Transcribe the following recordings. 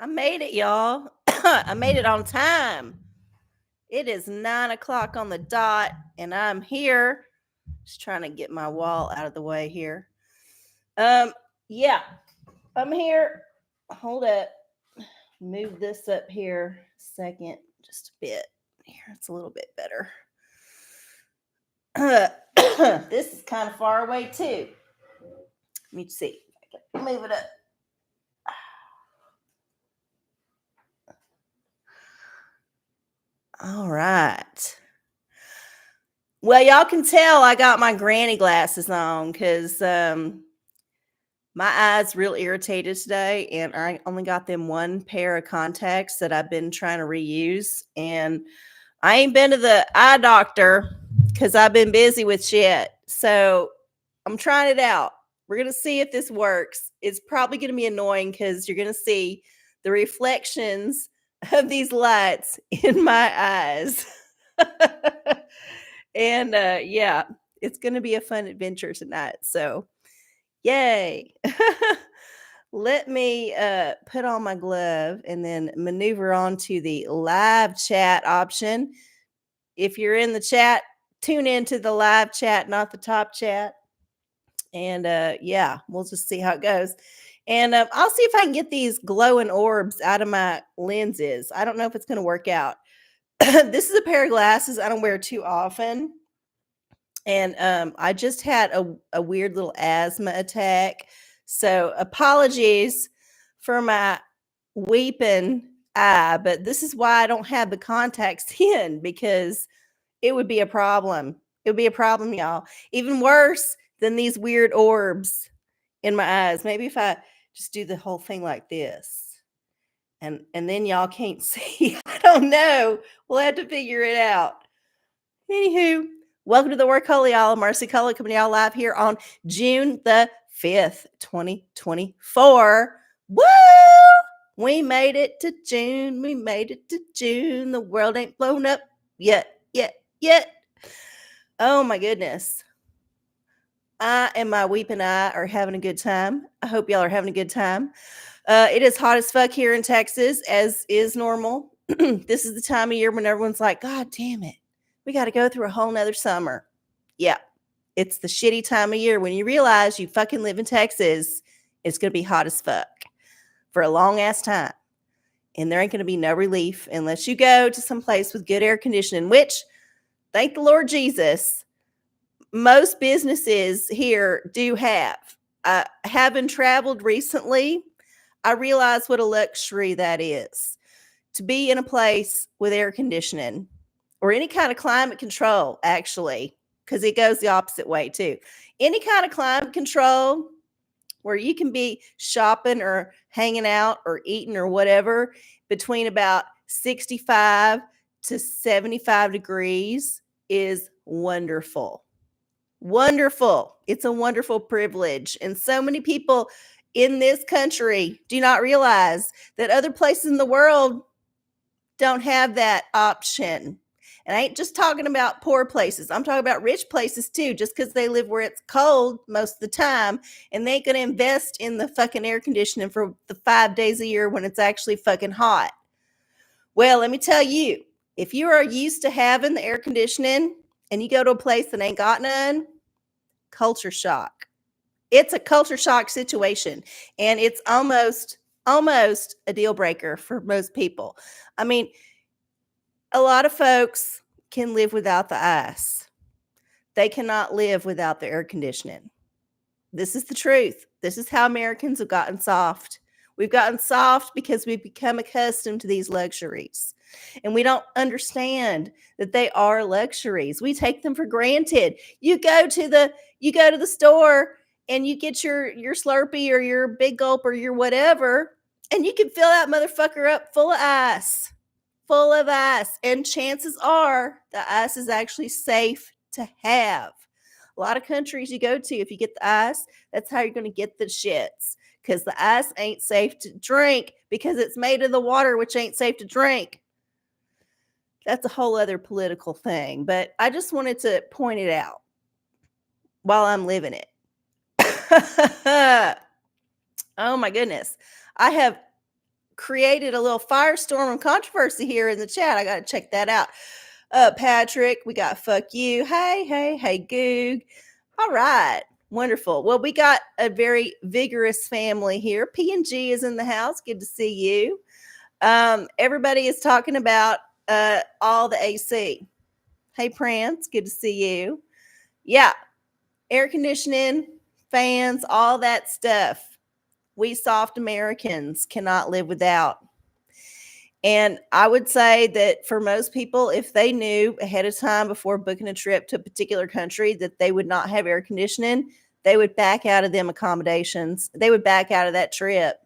I made it, y'all. I made it on time. It is 9 o'clock on the dot, and I'm here. Just trying to get my wall out of the way here. Um, yeah, I'm here. Hold up. Move this up here a second, just a bit. Here, it's a little bit better. This is kind of far away too. Let me see. Move it up. All right. Well, y'all can tell I got my granny glasses on because my eyes real irritated today, and I only got them one pair of contacts that I've been trying to reuse, and I ain't been to the eye doctor because I've been busy with shit. So I'm trying it out. We're gonna see if this works. It's probably gonna be annoying because you're gonna see the reflections of these lights in my eyes. And yeah, it's gonna be a fun adventure tonight. So yay. Let me put on my glove and then maneuver on to the live chat option. If you're in the chat, tune into the live chat, not the top chat. And yeah, we'll just see how it goes. And I'll see if I can get these glowing orbs out of my lenses. I don't know if it's going to work out. This is a pair of glasses I don't wear too often. And I just had a weird little asthma attack. So apologies for my weeping eye, but this is why I don't have the contacts in because it would be a problem. It would be a problem, y'all. Even worse than these weird orbs in my eyes. Maybe if I just do the whole thing like this. And then y'all can't see. I don't know. We'll have to figure it out. Anywho, welcome to the OraCola, y'all. Marcy Cola coming to y'all live here on June the 5th, 2024. Woo! We made it to June. We made it to June. The world ain't blown up yet. Oh my goodness. I and my weeping eye are having a good time. I hope y'all are having a good time. It is hot as fuck here in Texas, as is normal. This is the time of year when everyone's like, God damn it, we got to go through a whole nother summer. Yeah, it's the shitty time of year when you realize you fucking live in Texas. It's going to be hot as fuck for a long ass time. And there ain't going to be no relief unless you go to some place with good air conditioning, which, thank the Lord Jesus, most businesses here do have. Having traveled recently, I realize what a luxury that is to be in a place with air conditioning or any kind of climate control, actually, because it goes the opposite way too. Any kind of climate control where you can be shopping or hanging out or eating or whatever between about 65 to 75 degrees is wonderful. Wonderful. It's a wonderful privilege. And so many people in this country do not realize that other places in the world don't have that option. And I ain't just talking about poor places. I'm talking about rich places too, just because they live where it's cold most of the time and they ain't going to invest in the fucking air conditioning for the 5 days a year when it's actually fucking hot. Well, let me tell you, if you are used to having the air conditioning and you go to a place that ain't got none, culture shock. It's a culture shock situation, and it's almost a deal breaker for most people. I mean, a lot of folks can live without the ice. They cannot live without the air conditioning. This is the truth. This is how Americans have gotten soft. We've gotten soft because we've become accustomed to these luxuries. And we don't understand that they are luxuries. We take them for granted. You go to the store and you get your Slurpee or your Big Gulp or your whatever, and you can fill that motherfucker up full of ice. Full of ice. And chances are the ice is actually safe to have. A lot of countries you go to, if you get the ice, that's how you're going to get the shits. Because the ice ain't safe to drink because it's made of the water, which ain't safe to drink. That's a whole other political thing. But I just wanted to point it out while I'm living it. Oh my goodness. I have created a little firestorm of controversy here in the chat. I got to check that out. Patrick, we got fuck you. Hey, Goog. All right. Wonderful. Well, we got a very vigorous family here. P&G is in the house. Good to see you. Everybody is talking about all the AC. Hey, Prance. Good to see you. Yeah. Air conditioning, fans, all that stuff. We soft Americans cannot live without. And I would say that for most people, if they knew ahead of time before booking a trip to a particular country that they would not have air conditioning, they would back out of them accommodations. They would back out of that trip.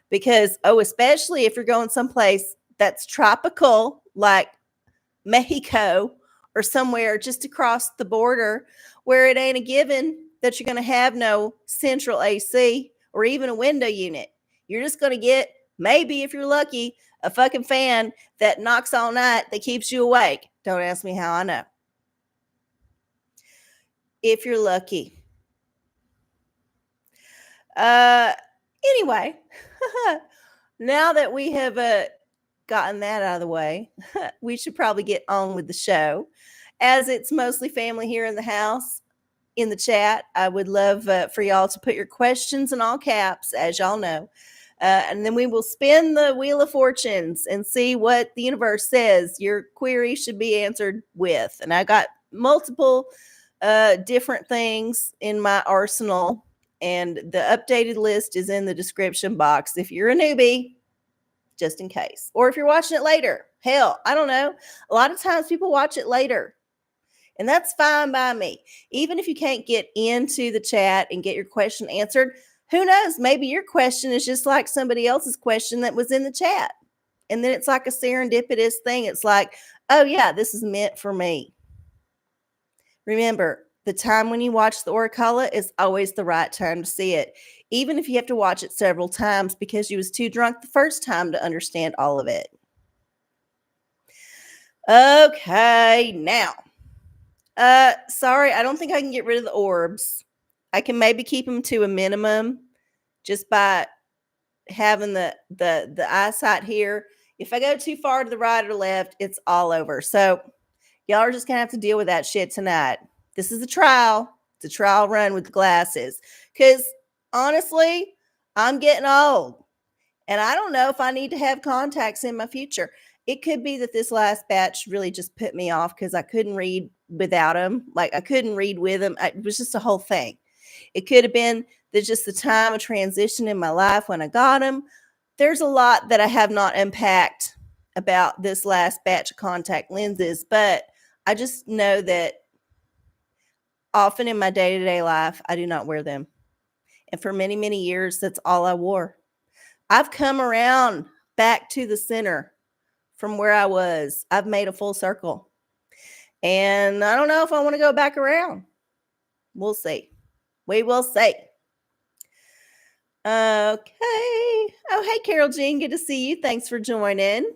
Because, especially if you're going someplace that's tropical, like Mexico or somewhere just across the border, where it ain't a given that you're going to have no central AC or even a window unit. You're just going to get, maybe if you're lucky, a fucking fan that knocks all night that keeps you awake. Don't ask me how I know. If you're lucky. Anyway, now that we have gotten that out of the way, we should probably get on with the show. As it's mostly family here in the house, in the chat, I would love for y'all to put your questions in all caps, as y'all know. And then we will spin the Wheel of Fortunes and see what the universe says your query should be answered with. And I got multiple different things in my arsenal, and the updated list is in the description box if you're a newbie, just in case. Or if you're watching it later. Hell, I don't know. A lot of times people watch it later. And that's fine by me. Even if you can't get into the chat and get your question answered, who knows? Maybe your question is just like somebody else's question that was in the chat. And then it's like a serendipitous thing. It's like, oh yeah, this is meant for me. Remember, the time when you watch the OraCola is always the right time to see it, even if you have to watch it several times because you was too drunk the first time to understand all of it. Okay, now. Sorry, I don't think I can get rid of the orbs. I can maybe keep them to a minimum just by having the eyesight here. If I go too far to the right or left, it's all over. So y'all are just gonna have to deal with that shit tonight. This is a trial. It's a trial run with the glasses. Because honestly, I'm getting old. And I don't know if I need to have contacts in my future. It could be that this last batch really just put me off because I couldn't read without them. Like I couldn't read with them. It was just a whole thing. It could have been that just the time of transition in my life when I got them. There's a lot that I have not unpacked about this last batch of contact lenses, but I just know that often in my day-to-day life, I do not wear them. And for many, many years, that's all I wore. I've come around back to the center from where I was. I've made a full circle. And I don't know if I want to go back around. We'll see. We will see. Okay. Oh, hey, Carol Jean. Good to see you. Thanks for joining.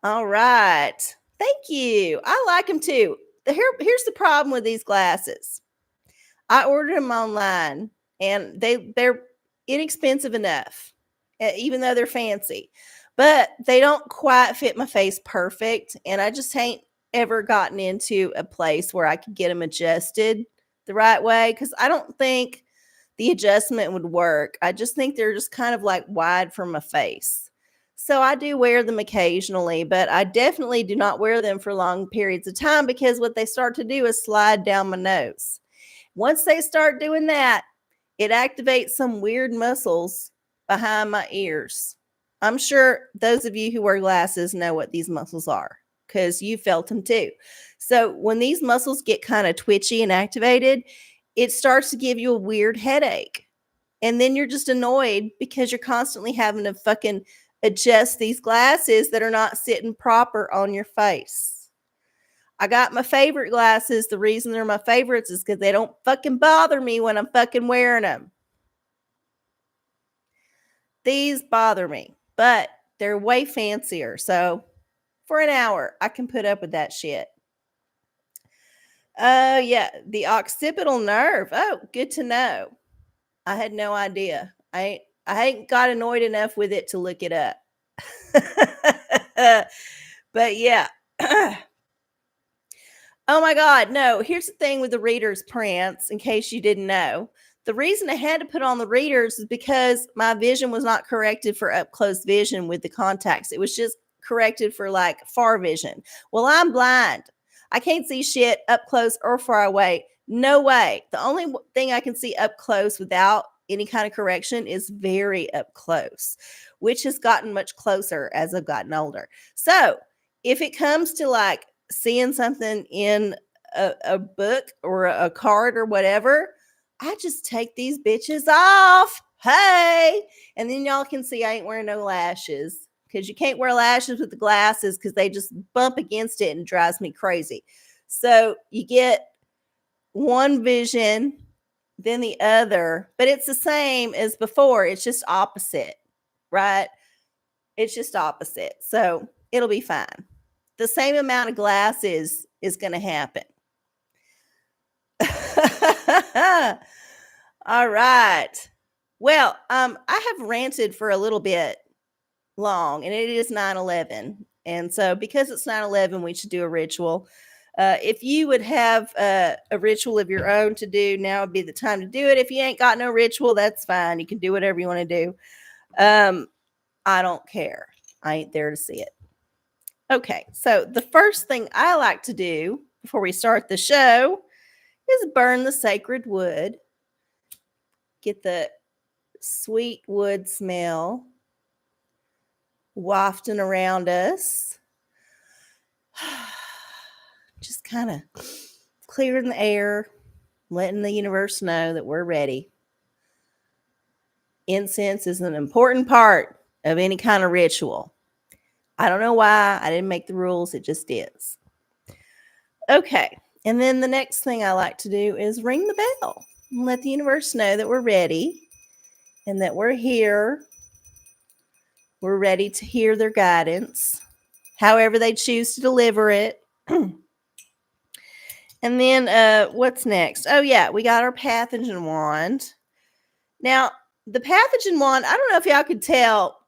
All right. Thank you. I like them too. Here's the problem with these glasses. I ordered them online and they're inexpensive enough, even though they're fancy, but they don't quite fit my face perfect. And I just ain't ever gotten into a place where I could get them adjusted the right way, because I don't think the adjustment would work. I just think they're just kind of like wide from my face. So I do wear them occasionally, but I definitely do not wear them for long periods of time, because what they start to do is slide down my nose. Once they start doing that, it activates some weird muscles behind my ears. I'm sure those of you who wear glasses know what these muscles are, because you felt them too. So when these muscles get kind of twitchy and activated, it starts to give you a weird headache. And then you're just annoyed because you're constantly having to fucking adjust these glasses that are not sitting proper on your face. I got my favorite glasses. The reason they're my favorites is because they don't fucking bother me when I'm fucking wearing them. These bother me, but they're way fancier. So for an hour, I can put up with that shit. Yeah, the occipital nerve. Oh, good to know. I had no idea. I I ain't got annoyed enough with it to look it up. But yeah. Oh my God, no. Here's the thing with the readers prints, in case you didn't know. The reason I had to put on the readers is because my vision was not corrected for up close vision with the contacts. It was just corrected for like far vision. Well, I'm blind. I can't see shit up close or far away. No way. The only thing I can see up close without any kind of correction is very up close, which has gotten much closer as I've gotten older. So if it comes to like seeing something in a book or a card or whatever, I just take these bitches off. Hey. And then y'all can see I ain't wearing no lashes, because you can't wear lashes with the glasses because they just bump against it and it drives me crazy. So you get one vision, then the other, but it's the same as before. It's just opposite, right? It's just opposite. So it'll be fine. The same amount of glasses is going to happen. All right. Well, I have ranted for a little bit long, and it is 9/11. And so because it's 9/11, we should do a ritual. If you would have a ritual of your own to do, now would be the time to do it. If you ain't got no ritual, that's fine. You can do whatever you want to do. I don't care. I ain't there to see it. Okay, so the first thing I like to do before we start the show is burn the sacred wood. Get the sweet wood smell wafting around us. Just kind of clearing the air, letting the universe know that we're ready. Incense is an important part of any kind of ritual. I don't know why. I didn't make the rules. It just is. Okay. And then the next thing I like to do is ring the bell and let the universe know that we're ready and that we're here. We're ready to hear their guidance, however they choose to deliver it. And then what's next? Oh, yeah, we got our pathogen wand. Now, the pathogen wand, I don't know if y'all could tell,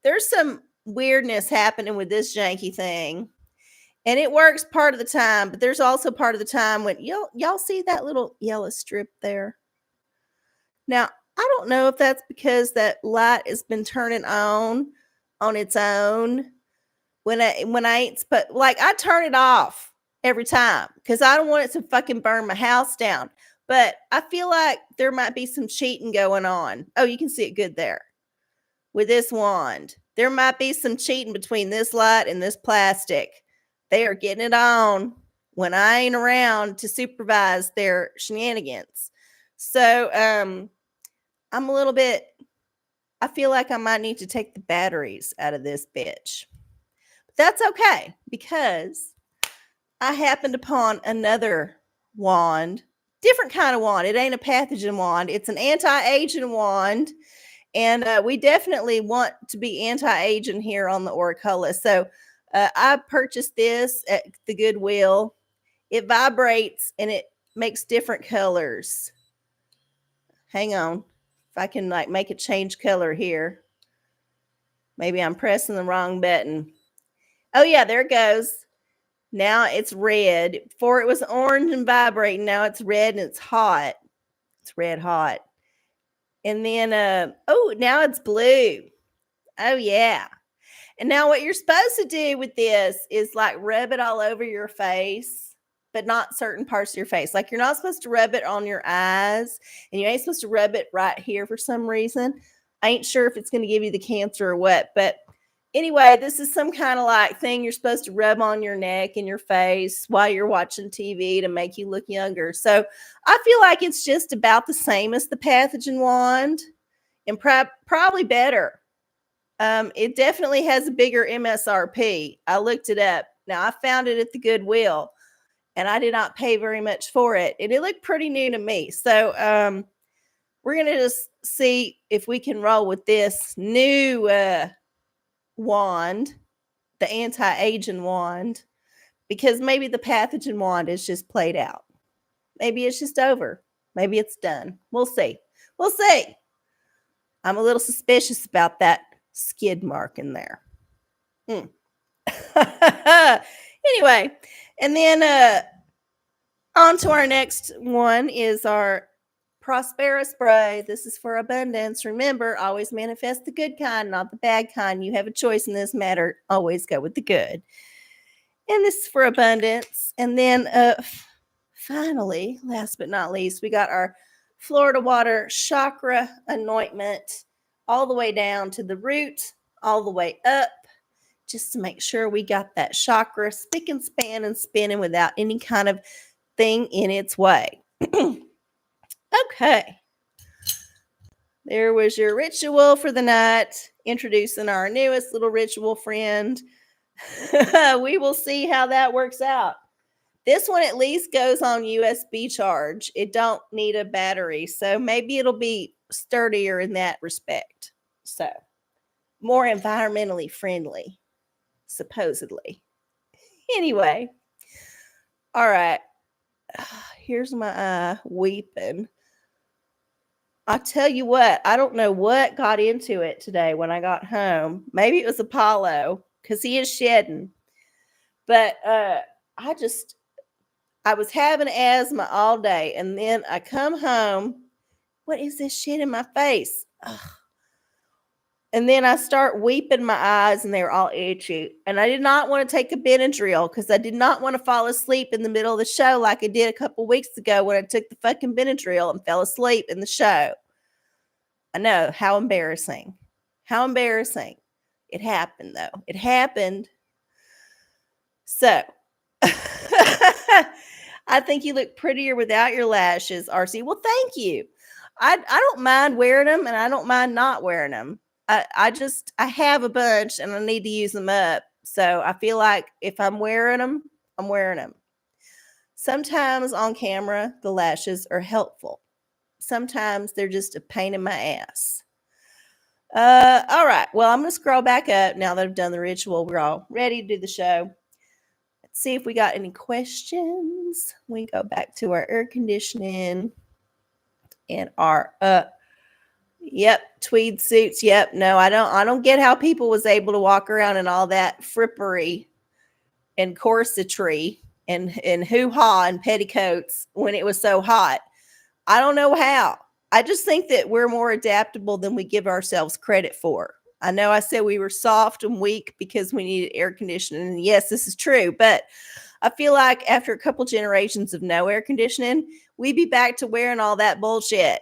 there's some weirdness happening with this janky thing. And it works part of the time, but there's also part of the time when y'all see that little yellow strip there. Now, I don't know if that's because that light has been turning on its own when I ain't like I turn it off every time because I don't want it to fucking burn my house down. But I feel like there might be some cheating going on. Oh, you can see it good there with this wand. There might be some cheating between this light and this plastic. They are getting it on when I ain't around to supervise their shenanigans. So I'm a little bit, I feel like I might need to take the batteries out of this bitch. But that's okay because I happened upon another wand, different kind of wand. It ain't a pathogen wand. It's an anti-aging wand. And we definitely want to be anti-aging here on the OraCola. So I purchased this at the Goodwill. It vibrates and it makes different colors. Hang on. If I can like make it change color here. Maybe I'm pressing the wrong button. Oh yeah, there it goes. Now it's red. Before it was orange and vibrating. Now it's red and it's hot. It's red hot. And then, oh, now it's blue. Oh yeah. And now what you're supposed to do with this is like rub it all over your face, but not certain parts of your face. Like you're not supposed to rub it on your eyes and you ain't supposed to rub it right here for some reason. I ain't sure if it's going to give you the cancer or what, but anyway, this is some kind of like thing you're supposed to rub on your neck and your face while you're watching TV to make you look younger. So I feel like it's just about the same as the pathogen wand and probably better. It definitely has a bigger MSRP. I looked it up. Now I found it at the Goodwill and I did not pay very much for it. And it looked pretty new to me. So we're going to just see if we can roll with this new wand, the anti-aging wand, because maybe the pathogen wand is just played out. Maybe it's just over. Maybe it's done. We'll see. We'll see. I'm a little suspicious about that skid mark in there. Hmm. Anyway, and then on to our next one is our Prospera spray. This is for abundance. Remember, always manifest the good kind, not the bad kind. You have a choice in this matter. Always go with the good. And this is for abundance. And then finally, last but not least, we got our Florida Water Chakra Anointment all the way down to the root, all the way up, just to make sure we got that chakra spick and span and spinning without any kind of thing in its way. Okay. There was your ritual for the night, introducing our newest little ritual friend. We will see how that works out. This one at least goes on USB charge. It don't need a battery, so maybe it'll be sturdier in that respect. So, more environmentally friendly, supposedly. Anyway, all right. Here's my eye weeping. I tell you what, I don't know what got into it today when I got home. Maybe it was Apollo because he is shedding. But I was having asthma all day, and then I come home. What is this shit in my face? Ugh. And then I start weeping my eyes, and they were all itchy. And I did not want to take a Benadryl because I did not want to fall asleep in the middle of the show like I did a couple weeks ago when I took the fucking Benadryl and fell asleep in the show. I know, how embarrassing. How embarrassing. It happened, though. It happened. So, I think you look prettier without your lashes, RC. Well, thank you. I don't mind wearing them, and I don't mind not wearing them. I have a bunch, and I need to use them up. So I feel like if I'm wearing them, I'm wearing them. Sometimes on camera, the lashes are helpful. Sometimes they're just a pain in my ass. All right. Well, I'm going to scroll back up now that I've done the ritual. We're all ready to do the show. Let's see if we got any questions. We go back to our air conditioning and our tweed suits. Yep. No, I don't get how people was able to walk around in all that frippery and corsetry and hoo-ha and petticoats when it was so hot. I don't know how. I just think that we're more adaptable than we give ourselves credit for. I know I said we were soft and weak because we needed air conditioning. And yes, this is true. But I feel like after a couple generations of no air conditioning, we'd be back to wearing all that bullshit.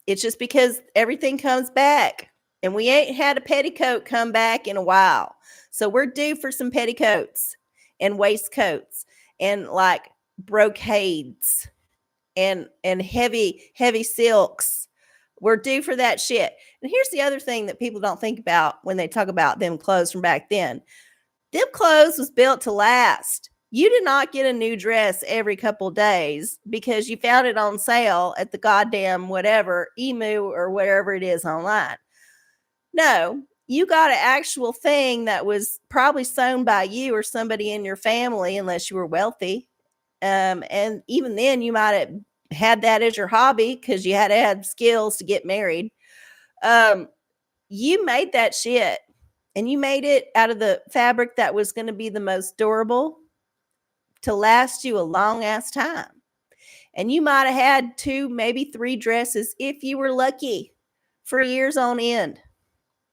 It's just because everything comes back. And we ain't had a petticoat come back in a while. So we're due for some petticoats and waistcoats and like brocades and heavy silks. We're due for that shit. And here's the other thing that people don't think about when they talk about them clothes from back then. Them clothes was built to last. You did not get a new dress every couple days because you found it on sale at the goddamn whatever, Emu or whatever it is online. No, you got an actual thing that was probably sewn by you or somebody in your family, unless you were wealthy. And even then, you might have had that as your hobby because you had to have skills to get married. You made that shit, and you made it out of the fabric that was going to be the most durable to last you a long ass time. And you might have had 2, maybe 3 dresses if you were lucky for years on end.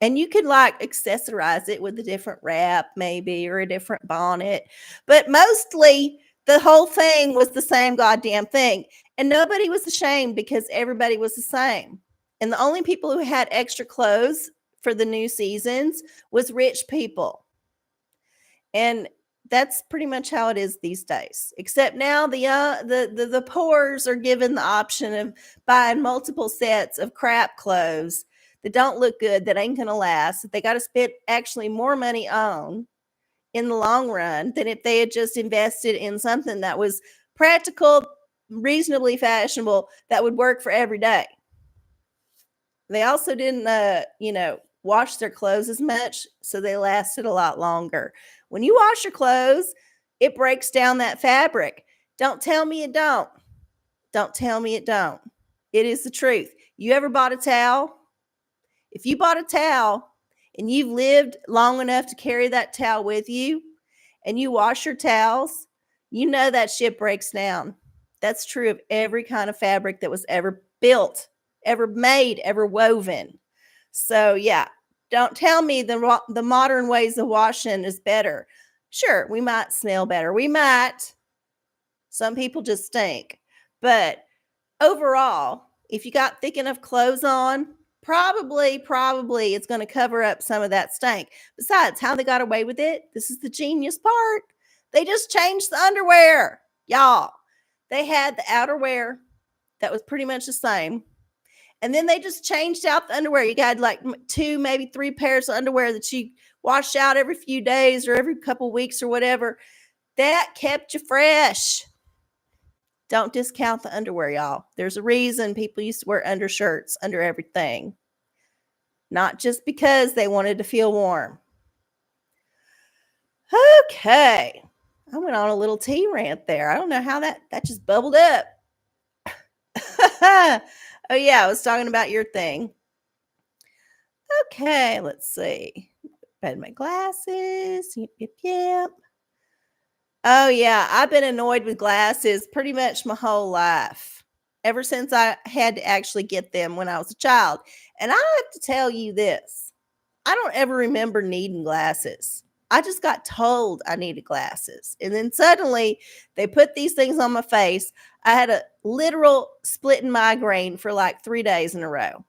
And you could like accessorize it with a different wrap, maybe, or a different bonnet. But mostly, the whole thing was the same goddamn thing. And nobody was ashamed because everybody was the same. And the only people who had extra clothes for the new seasons was rich people. And that's pretty much how it is these days. Except now the poors are given the option of buying multiple sets of crap clothes that don't look good, that ain't going to last, that they got to spend actually more money on in the long run than if they had just invested in something that was practical, reasonably fashionable, that would work for every day. They also didn't, wash their clothes as much, so they lasted a lot longer. When you wash your clothes, it breaks down that fabric. Don't tell me it don't. Don't tell me it don't. It is the truth. You ever bought a towel? If you bought a towel and you've lived long enough to carry that towel with you and you wash your towels, you know that shit breaks down. That's true of every kind of fabric that was ever built, ever made, ever woven. So, yeah, don't tell me the modern ways of washing is better. Sure, we might smell better. We might. Some people just stink. But overall, if you got thick enough clothes on, probably it's going to cover up some of that stank. Besides, how they got away with it, this is the genius part. They just changed the underwear. Y'all, they had the outerwear that was pretty much the same. And then they just changed out the underwear. You got like 2, maybe 3 pairs of underwear that you wash out every few days or every couple weeks or whatever. That kept you fresh. Don't discount the underwear, y'all. There's a reason people used to wear undershirts under everything. Not just because they wanted to feel warm. Okay. I went on a little tea rant there. I don't know how that just bubbled up. Oh, yeah, I was talking about your thing. Okay, let's see. Got my glasses. Yep. Oh, yeah, I've been annoyed with glasses pretty much my whole life. Ever since I had to actually get them when I was a child. And I have to tell you this. I don't ever remember needing glasses. I just got told I needed glasses. And then suddenly they put these things on my face. I had a literal splitting migraine for like 3 days in a row.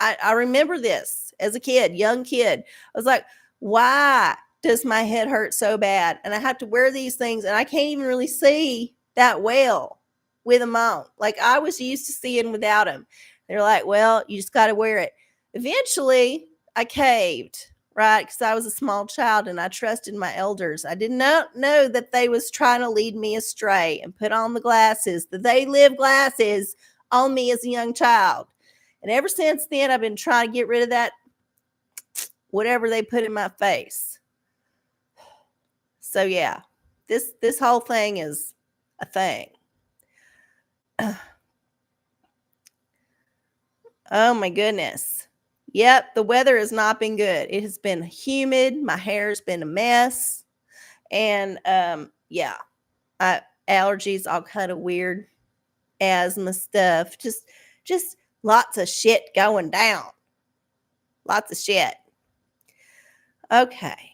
I remember this as a kid, young kid. I was like, why does my head hurt so bad? And I have to wear these things and I can't even really see that well with them on. Like I was used to seeing without them. They're like, well, you just got to wear it. Eventually, I caved, right? Because I was a small child and I trusted my elders. I did not know that they was trying to lead me astray and put on the glasses, that they live glasses on me as a young child. And ever since then, I've been trying to get rid of that, whatever they put in my face. So yeah, this whole thing is a thing. Oh my goodness. Yep, the weather has not been good. It has been humid. My hair's been a mess. And yeah, allergies, all kind of weird asthma stuff. Just lots of shit going down. Lots of shit. Okay.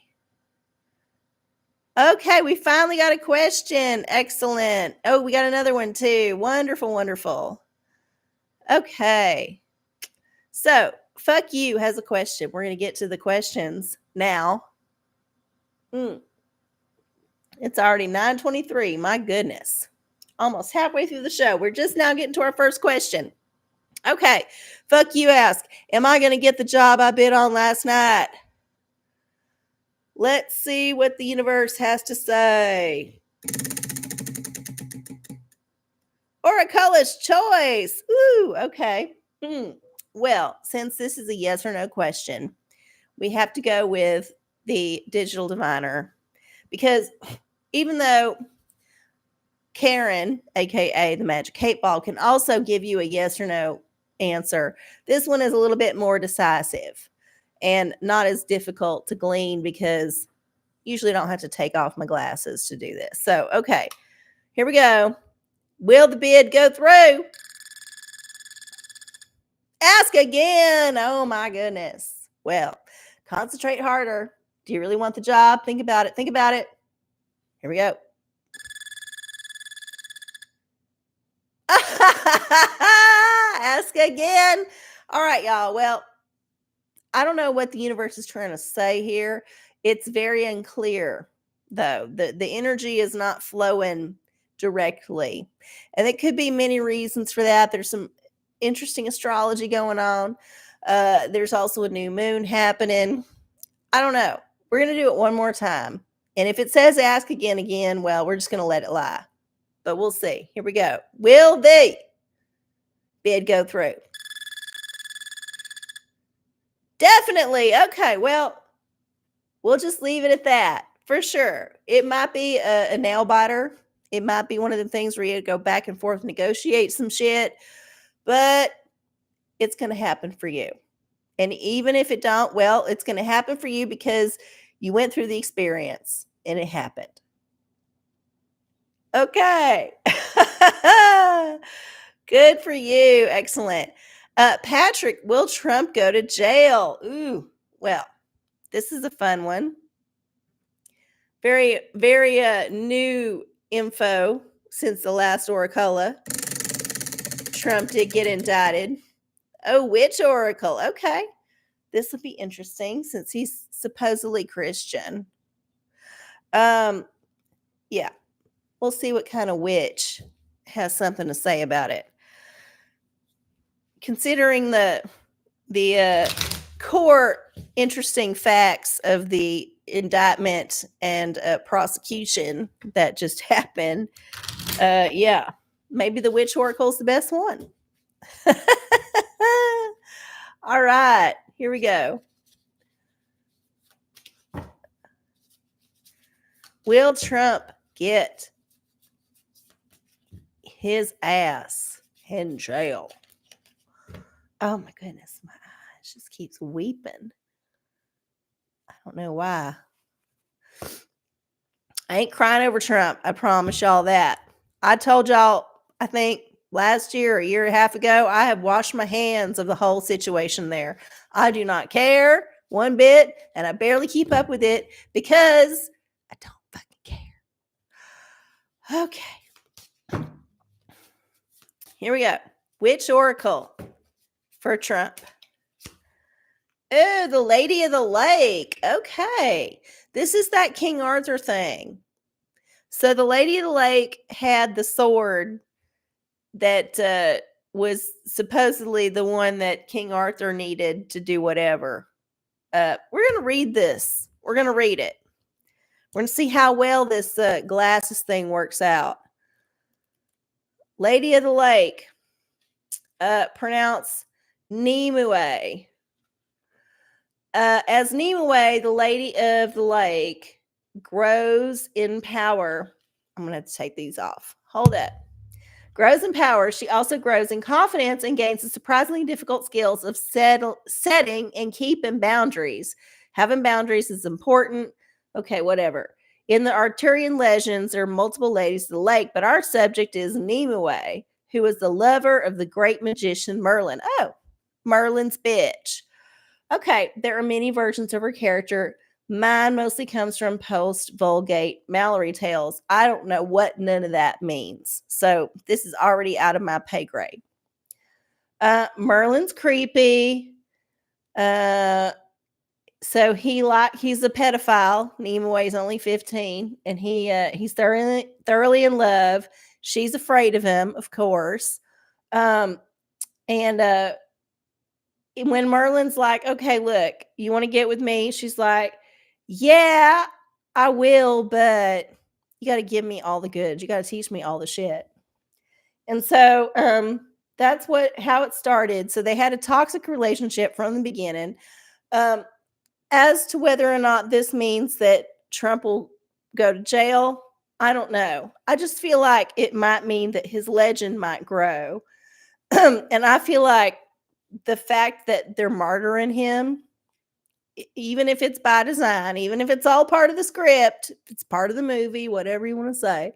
Okay, we finally got a question. Excellent. Oh, we got another one too. Wonderful. Okay. So, Fuck You has a question. We're going to get to the questions now. It's already 9:23. My goodness. Almost halfway through the show. We're just now getting to our first question. Okay. Fuck You ask, am I going to get the job I bid on last night? Let's see what the universe has to say. OraCola's choice. Ooh, okay. Well, since this is a yes or no question, we have to go with the digital diviner because even though Karen, aka the Magic 8-Ball, can also give you a yes or no answer, this one is a little bit more decisive and not as difficult to glean because usually I don't have to take off my glasses to do this. So, okay, here we go. Will the bid go through? Ask again. Oh my goodness. Well, concentrate harder. Do you really want the job? Think about it. Here we go. Ask again. All right, y'all. Well, I don't know what the universe is trying to say here. It's very unclear, though. The energy is not flowing directly. And it could be many reasons for that. There's some interesting astrology going on. There's also a new moon happening. I don't know. We're going to do it one more time. And if it says ask again, well, we're just going to let it lie. But we'll see. Here we go. Will the bid go through? Definitely. Okay. Well, we'll just leave it at that for sure. It might be a nail biter. It might be one of the things where you go back and forth, negotiate some shit. But it's going to happen for you. And even if it don't, well, it's going to happen for you because you went through the experience and it happened. Okay. Good for you. Excellent. Patrick, will Trump go to jail? Ooh, well, this is a fun one. Very, very new info since the last OraCola. Trump did get indicted. Oh, which oracle? Okay. This will be interesting since he's supposedly Christian. Yeah. We'll see what kind of witch has something to say about it. Considering the core interesting facts of the indictment and prosecution that just happened, yeah, maybe the witch oracle's the best one. All right, here we go. Will Trump get his ass in jail? Oh my goodness, my eyes just keeps weeping. I don't know why. I ain't crying over Trump. I promise y'all that. I told y'all, I think last year or a year and a half ago, I have washed my hands of the whole situation there. I do not care one bit, and I barely keep up with it because I don't fucking care. Okay. Here we go. Which oracle for Trump? Oh, the Lady of the Lake. Okay. This is that King Arthur thing. So the Lady of the Lake had the sword that was supposedly the one that King Arthur needed to do whatever. We're going to read this. We're going to read it. We're going to see how well this glasses thing works out. Lady of the Lake. Pronounce Nimue. As Nimue, the Lady of the Lake, grows in power. I'm going to have to take these off. Hold up. Grows in power. She also grows in confidence and gains the surprisingly difficult skills of setting and keeping boundaries. Having boundaries is important. Okay, whatever. In the Arthurian legends, there are multiple ladies of the lake, but our subject is Nimue, who is the lover of the great magician Merlin. Oh, Merlin's bitch. Okay, there are many versions of her character. Mine mostly comes from post-Vulgate Mallory tales. I don't know what none of that means. So this is already out of my pay grade. Merlin's creepy. So he's a pedophile. Nimue's only 15, and he's thoroughly in love. She's afraid of him, of course. And when Merlin's like, okay, look, you want to get with me? She's like, yeah, I will, but you got to give me all the goods. You got to teach me all the shit. And so that's how it started. So they had a toxic relationship from the beginning. As to whether or not this means that Trump will go to jail, I don't know. I just feel like it might mean that his legend might grow. And I feel like the fact that they're martyring him, even if it's by design, even if it's all part of the script, if it's part of the movie, whatever you want to say,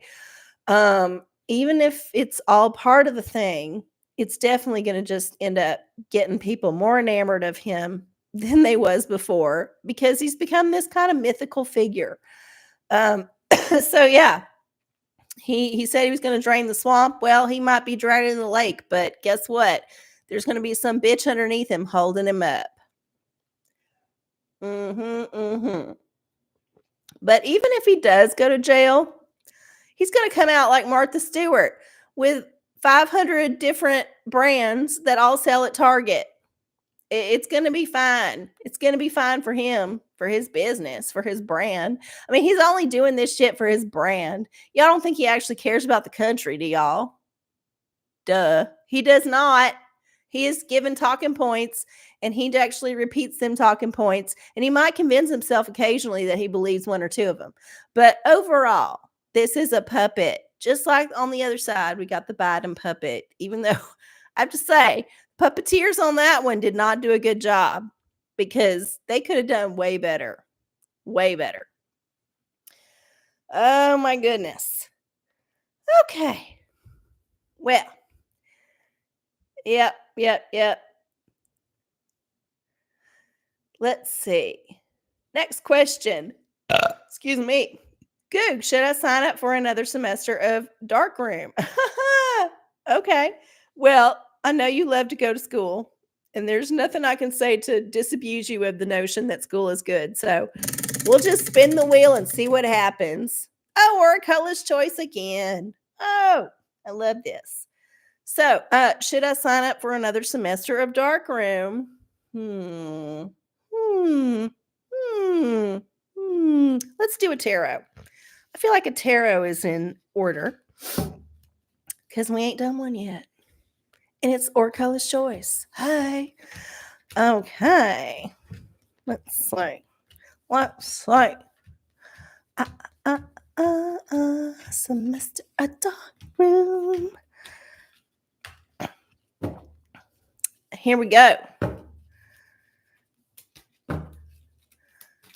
even if it's all part of the thing, it's definitely going to just end up getting people more enamored of him than they was before because he's become this kind of mythical figure. So yeah, he said he was going to drain the swamp. Well, he might be draining the lake, but guess what? There's going to be some bitch underneath him holding him up. But even if he does go to jail, he's going to come out like Martha Stewart with 500 different brands that all sell at Target. It's going to be fine. It's going to be fine for him, for his business, for his brand. I mean, he's only doing this shit for his brand. Y'all don't think he actually cares about the country, do y'all? Duh. He does not. He is given talking points, and he actually repeats them talking points, and he might convince himself occasionally that he believes one or two of them. But overall, this is a puppet. Just like on the other side, we got the Biden puppet, even though I have to say, Puppeteers on that one did not do a good job because they could have done way better. Way better. Oh my goodness. Okay. Well, yep. Let's see. Next question. Excuse me. Goog, should I sign up for another semester of darkroom? Okay. Well, I know you love to go to school, and there's nothing I can say to disabuse you of the notion that school is good. So we'll just spin the wheel and see what happens. Oh, OraCola's choice again. Oh, I love this. So, should I sign up for another semester of darkroom? Hmm. Hmm. Hmm. Let's do a tarot. I feel like a tarot is in order because we ain't done one yet. And it's OraCola's choice. Hi. Okay. Let's see. Semester a dark room. Here we go.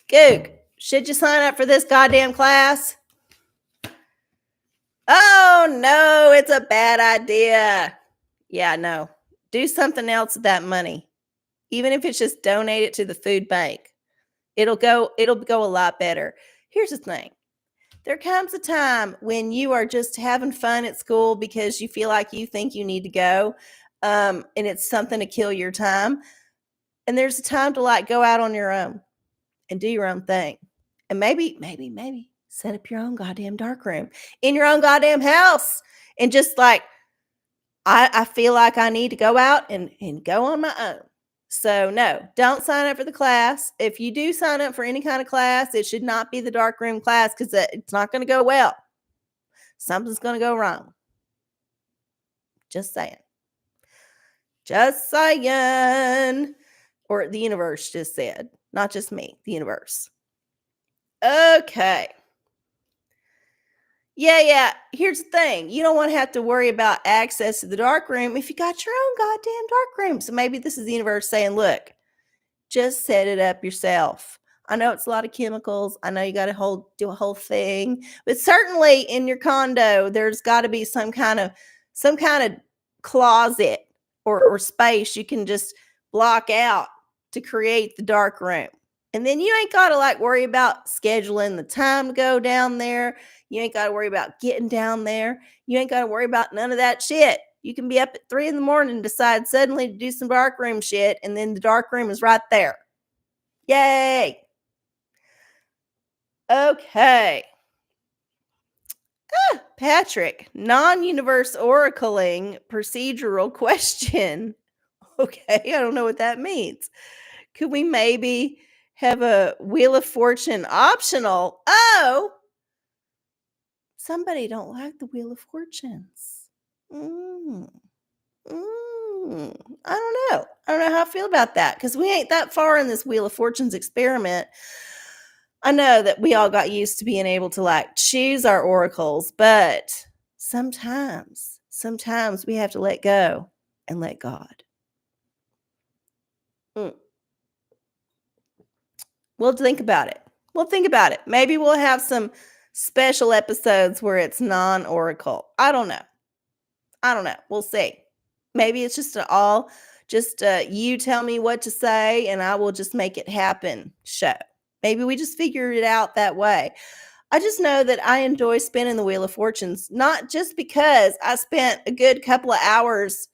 Goog, should you sign up for this goddamn class? Oh, no, it's a bad idea. Yeah, no. Do something else with that money. Even if it's just donate it to the food bank. It'll go a lot better. Here's the thing. There comes a time when you are just having fun at school because you feel like you think you need to go, and it's something to kill your time. And there's a time to like go out on your own and do your own thing. And maybe set up your own goddamn dark room in your own goddamn house. And just like, I feel like I need to go out and go on my own. So no, don't sign up for the class. If you do sign up for any kind of class, it should not be the dark room class because it's not going to go well. Something's going to go wrong. Just saying. Just saying. Or the universe just said. Not just me, the universe. Okay. Yeah. Here's the thing. You don't want to have to worry about access to the dark room if you got your own goddamn dark room. So maybe this is the universe saying, look, just set it up yourself. I know it's a lot of chemicals. I know you got to do a whole thing, but certainly in your condo, there's got to be some kind of closet or space you can just block out to create the dark room. And then you ain't got to like worry about scheduling the time to go down there. You ain't got to worry about getting down there. You ain't got to worry about none of that shit. You can be up at 3 a.m. and decide suddenly to do some dark room shit, and then the dark room is right there. Yay! Okay. Patrick, non-universe oracling procedural question. Okay, I don't know what that means. Could we maybe have a Wheel of Fortune optional? Oh, somebody don't like the Wheel of Fortunes. I don't know. I don't know how I feel about that because we ain't that far in this Wheel of Fortunes experiment. I know that we all got used to being able to like choose our oracles, but sometimes we have to let go and let God. We'll think about it. Maybe we'll have some special episodes where it's non-oracle. I don't know. We'll see. Maybe it's just you tell me what to say and I will just make it happen show. Maybe we just figure it out that way. I just know that I enjoy spinning the Wheel of Fortunes, not just because I spent a good couple of hours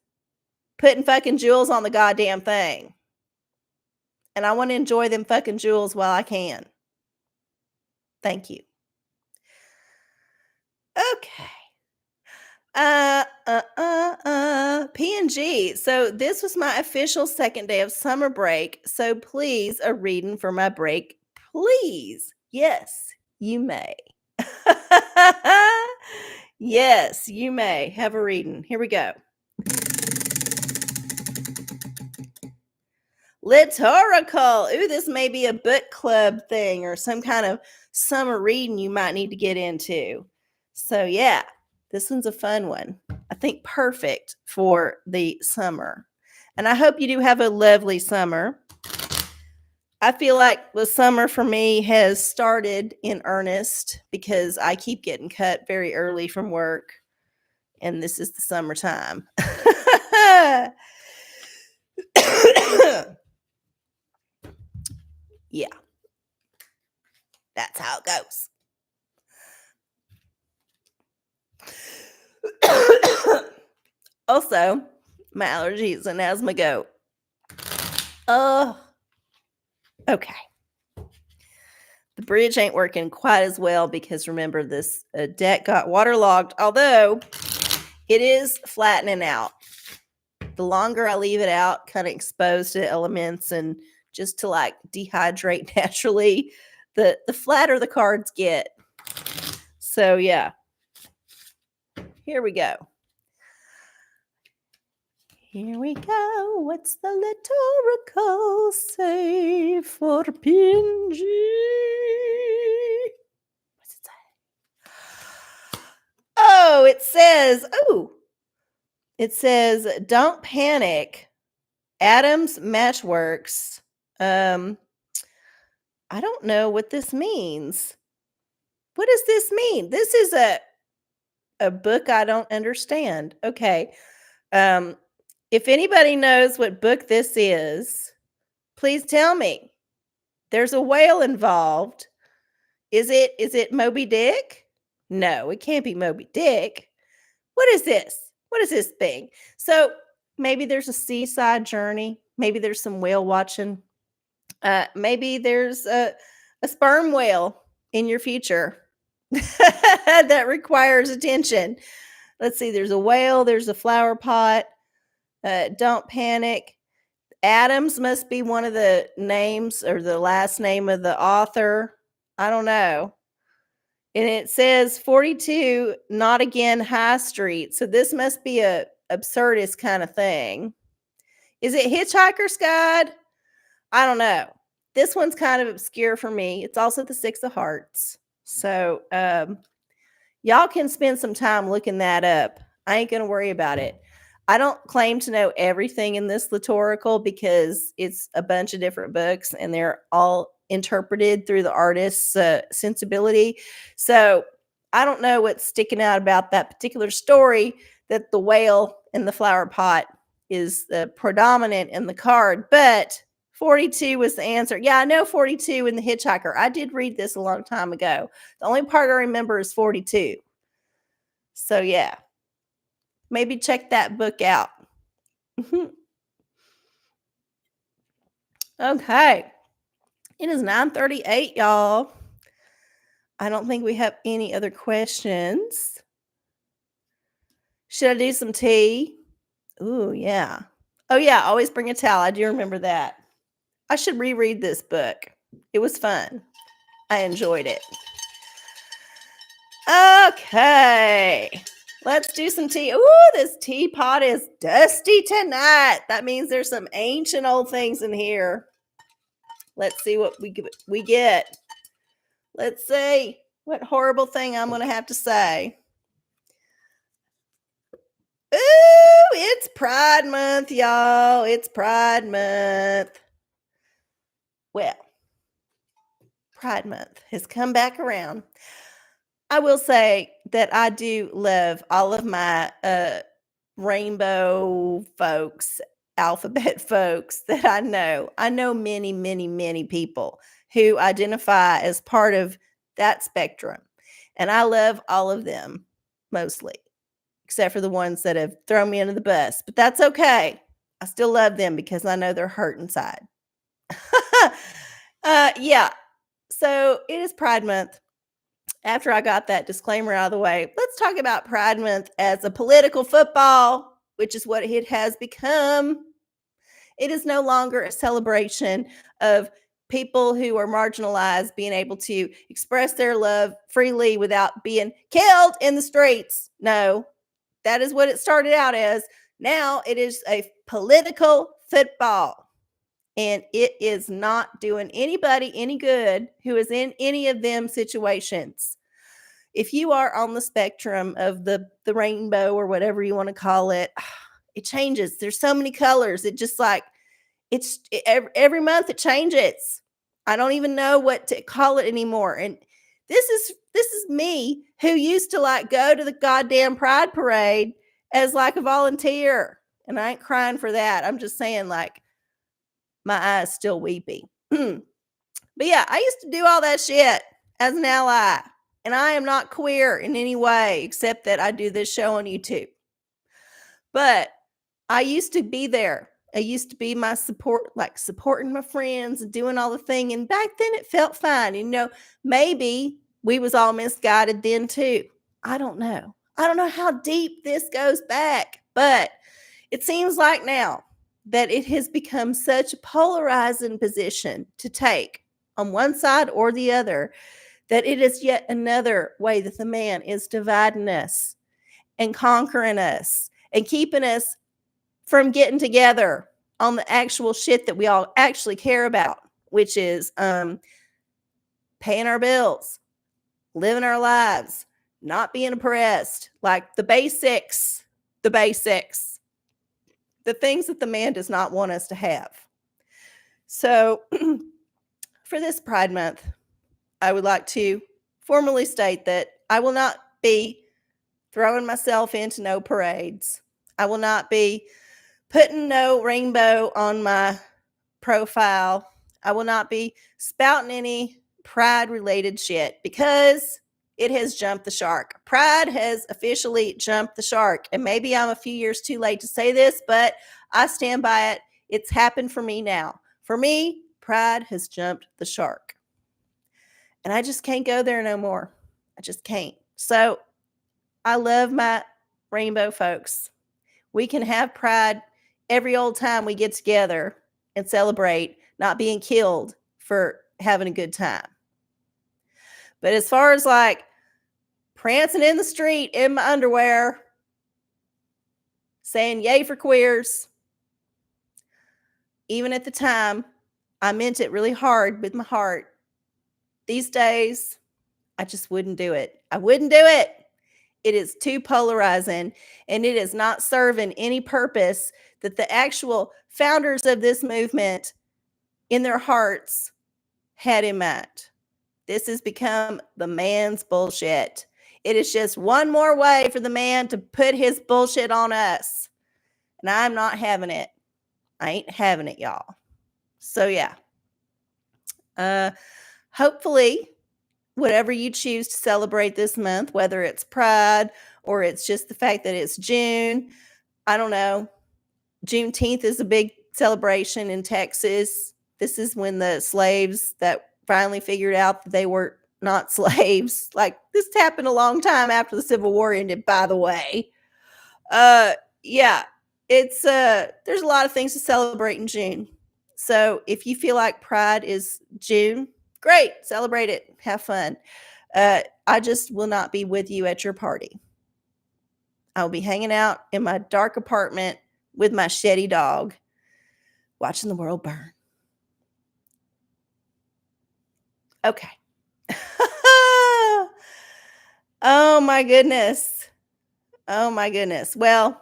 putting fucking jewels on the goddamn thing. And I want to enjoy them fucking jewels while I can. Thank you. Okay. PNG. So this was my official second day of summer break. So please, a reading for my break, please. Yes, you may. Yes, you may have a reading. Here we go. Litorical. Ooh, this may be a book club thing or some kind of summer reading you might need to get into. So yeah, this one's a fun one. I think perfect for the summer. And I hope you do have a lovely summer. I feel like the summer for me has started in earnest because I keep getting cut very early from work, and this is the summertime. Yeah, that's how it goes. Also, my allergies and asthma go. Oh, okay. The bridge ain't working quite as well because remember this deck got waterlogged, although it is flattening out. The longer I leave it out, kind of exposed to elements and just to like dehydrate naturally, the flatter the cards get. So yeah, here we go. Here we go. What's the little oracle say for Pingy? What's it say? Oh, it says, don't panic. Adams Matchworks. I don't know what this means. What does this mean? This is a book I don't understand. Okay. If anybody knows what book this is, please tell me. There's a whale involved. Is it Moby Dick? No, it can't be Moby Dick. What is this? What is this thing? So maybe there's a seaside journey. Maybe there's some whale watching. Maybe there's a sperm whale in your future that requires attention. Let's see. There's a whale. There's a flower pot. Don't panic. Adams must be one of the names or the last name of the author. I don't know. And it says 42 Not Again High Street. So this must be a absurdist kind of thing. Is it Hitchhiker's Guide? I don't know. This one's kind of obscure for me. It's also the Six of Hearts. So y'all can spend some time looking that up. I ain't going to worry about it. I don't claim to know everything in this liturgical because it's a bunch of different books and they're all interpreted through the artist's sensibility. So I don't know what's sticking out about that particular story, that the whale and the flower pot is predominant in the card, but 42 was the answer. Yeah, I know 42 in the Hitchhiker. I did read this a long time ago. The only part I remember is 42. So yeah. Maybe check that book out. Okay. It is 9:38, y'all. I don't think we have any other questions. Should I do some tea? Ooh, yeah. Oh, yeah. Always bring a towel. I do remember that. I should reread this book. It was fun. I enjoyed it. Okay. Let's do some tea. Ooh, this teapot is dusty tonight. That means there's some ancient old things in here. Let's see what we get. Let's see what horrible thing I'm going to have to say. Ooh, it's Pride Month, y'all. It's Pride Month. Well, Pride Month has come back around. I will say that I do love all of my rainbow folks, alphabet folks that I know. I know many, many, many people who identify as part of that spectrum. And I love all of them mostly, except for the ones that have thrown me under the bus. But that's okay. I still love them because I know they're hurt inside. Yeah. So it is Pride Month. After I got that disclaimer out of the way, let's talk about Pride Month as a political football, which is what it has become. It is no longer a celebration of people who are marginalized being able to express their love freely without being killed in the streets. No, that is what it started out as. Now it is a political football. And it is not doing anybody any good who is in any of them situations. If you are on the spectrum of the rainbow or whatever you want to call it, It changes. There's so many colors. It just like every month it changes. I don't even know what to call it anymore. And this is me who used to like go to the goddamn pride parade as like a volunteer. And I ain't crying for that. I'm just saying like my eyes still weepy. But yeah, I used to do all that shit as an ally. And I am not queer in any way except that I do this show on YouTube. But I used to be there. I used to be my support, like supporting my friends and doing all the thing. And back then it felt fine. Maybe we was all misguided then too. I don't know. I don't know how deep this goes back, but it seems like now that it has become such a polarizing position to take on one side or the other that it is yet another way that the man is dividing us and conquering us and keeping us from getting together on the actual shit that we all actually care about, which is paying our bills, living our lives, not being oppressed, like the basics, the things that the man does not want us to have. So for this Pride Month, I would like to formally state that I will not be throwing myself into no parades. I will not be putting no rainbow on my profile. I will not be spouting any pride related shit because it has jumped the shark. Pride has officially jumped the shark. And maybe I'm a few years too late to say this, but I stand by it. It's happened for me now. For me, pride has jumped the shark. And I just can't go there no more. I just can't. So I love my rainbow folks. We can have pride every old time we get together and celebrate not being killed for having a good time. But as far as like prancing in the street in my underwear, saying yay for queers, even at the time, I meant it really hard with my heart. These days, I just wouldn't do it. I wouldn't do it. It is too polarizing and it is not serving any purpose that the actual founders of this movement in their hearts had in mind. This has become the man's bullshit. It is just one more way for the man to put his bullshit on us. And I'm not having it. I ain't having it, y'all. So yeah. Hopefully, whatever you choose to celebrate this month, whether it's Pride or it's just the fact that it's June, I don't know. Juneteenth is a big celebration in Texas. This is when the slaves that finally figured out that they were not slaves. Like this happened a long time after the Civil War ended, by the way. Yeah, it's there's a lot of things to celebrate in June. So if you feel like Pride is June, great, celebrate it, have fun. I just will not be with you at your party. I will be hanging out in my dark apartment with my shitty dog, watching the world burn. Okay. Oh my goodness. Oh my goodness. Well,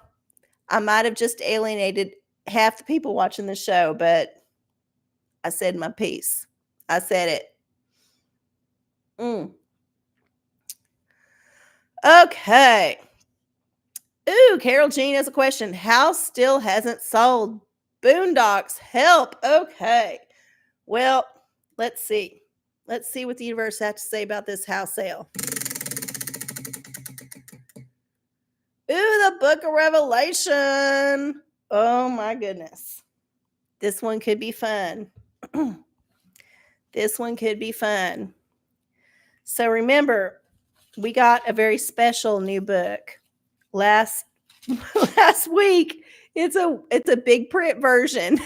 I might have just alienated half the people watching the show, but I said my piece. I said it. Okay. Ooh, Carol Jean has a question. House still hasn't sold. Boondocks, help. Okay. Well, let's see. Let's see what the universe has to say about this house sale. Ooh, the Book of Revelation. Oh my goodness. This one could be fun. This one could be fun. So remember, we got a very special new book last week. It's a big print version.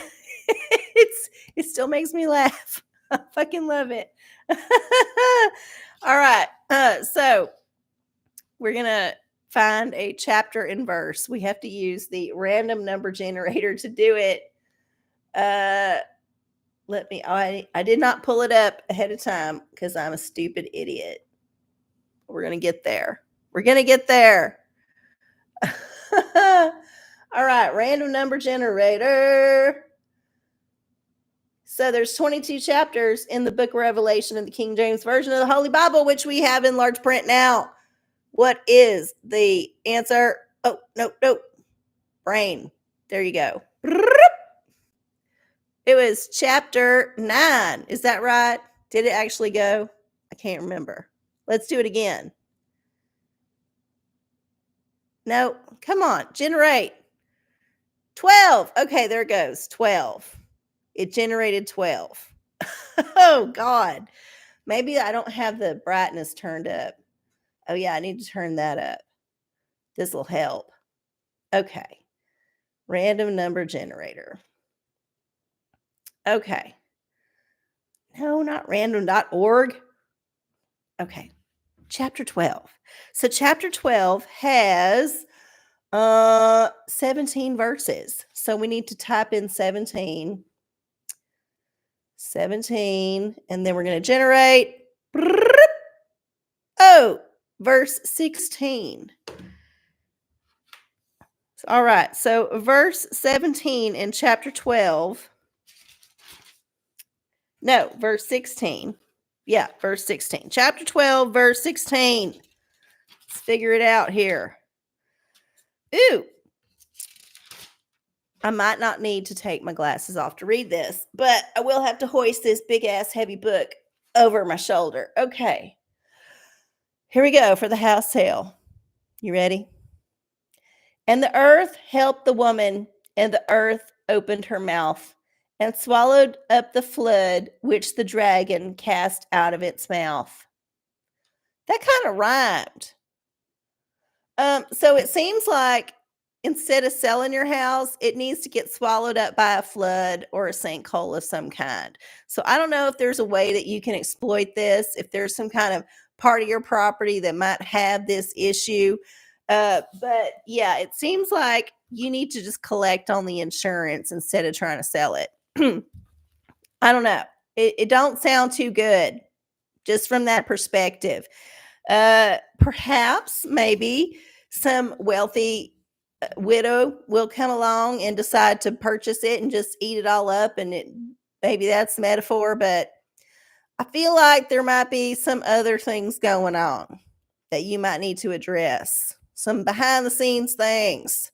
It still makes me laugh. I fucking love it. All right. So we're gonna find a chapter and verse. We have to use the random number generator to do it. I did not pull it up ahead of time because I'm a stupid idiot. We're gonna get there. We're gonna get there. All right, random number generator. So there's 22 chapters in the book of Revelation in the King James Version of the Holy Bible, which we have in large print now. What is the answer? Oh, no. Brain. There you go. It was chapter 9. Is that right? Did it actually go? I can't remember. Let's do it again. No, come on, generate. 12. Okay, there it goes. 12. It generated 12. Oh, God. Maybe I don't have the brightness turned up. Oh, yeah, I need to turn that up. This will help. Okay. Random number generator. Okay. No, not random.org. Okay. Chapter 12. So chapter 12 has 17 verses. So we need to type in 17, and then we're going to generate. Oh, verse 16. All right. So verse 17 in chapter 12. No, verse 16. Yeah, verse 16. Chapter 12, verse 16. Let's figure it out here. Ooh. I might not need to take my glasses off to read this, but I will have to hoist this big ass heavy book over my shoulder. Okay. Here we go for the house tale. You ready? And the earth helped the woman, and the earth opened her mouth and swallowed up the flood which the dragon cast out of its mouth. That kind of rhymed. So it seems like instead of selling your house, it needs to get swallowed up by a flood or a sinkhole of some kind. So I don't know if there's a way that you can exploit this, if there's some kind of part of your property that might have this issue. But yeah, it seems like you need to just collect on the insurance instead of trying to sell it. I don't know. It don't sound too good just from that perspective. Perhaps maybe some wealthy widow will come along and decide to purchase it and just eat it all up, and maybe that's the metaphor, but I feel like there might be some other things going on that you might need to address, some behind the scenes things.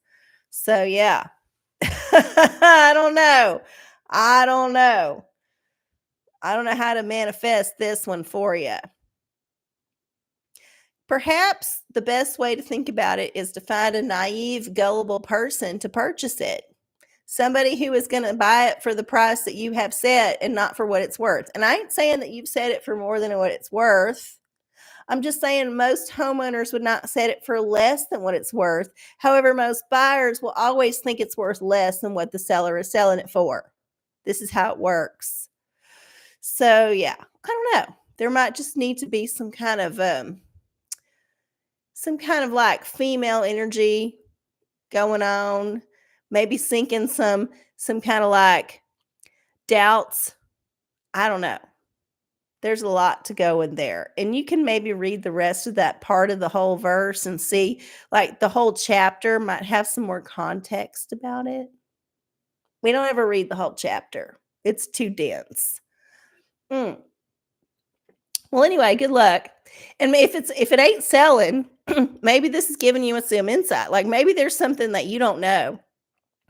So yeah. I don't know how to manifest this one for you. Perhaps the best way to think about it is to find a naive, gullible person to purchase it. Somebody who is going to buy it for the price that you have set and not for what it's worth. And I ain't saying that you've set it for more than what it's worth. I'm just saying most homeowners would not set it for less than what it's worth. However, most buyers will always think it's worth less than what the seller is selling it for. This is how it works. So, yeah, I don't know. There might just need to be some kind of like female energy going on, maybe sinking some kind of like doubts. I don't know. There's a lot to go in there. And you can maybe read the rest of that part of the whole verse and see, like, the whole chapter might have some more context about it. We don't ever read the whole chapter. It's too dense. Well, anyway, good luck. And if it ain't selling, maybe this is giving you some insight. Like maybe there's something that you don't know.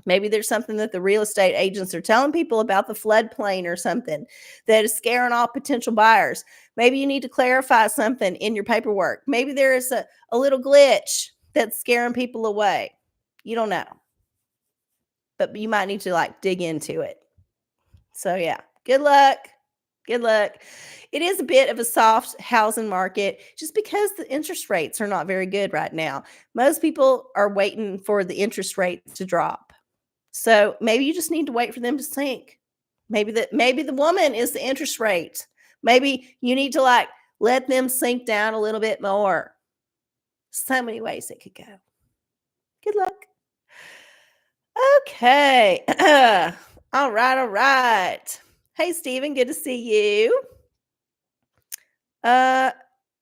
Maybe there's something that the real estate agents are telling people about the floodplain or something that is scaring off potential buyers. Maybe you need to clarify something in your paperwork. Maybe there is a little glitch that's scaring people away. You don't know. But you might need to like dig into it. So yeah, good luck. Good luck. It is a bit of a soft housing market just because the interest rates are not very good right now. Most people are waiting for the interest rates to drop. So maybe you just need to wait for them to sink. Maybe the woman is the interest rate. Maybe you need to like let them sink down a little bit more. So many ways it could go. Good luck. Okay. All right. Hey, Stephen, good to see you.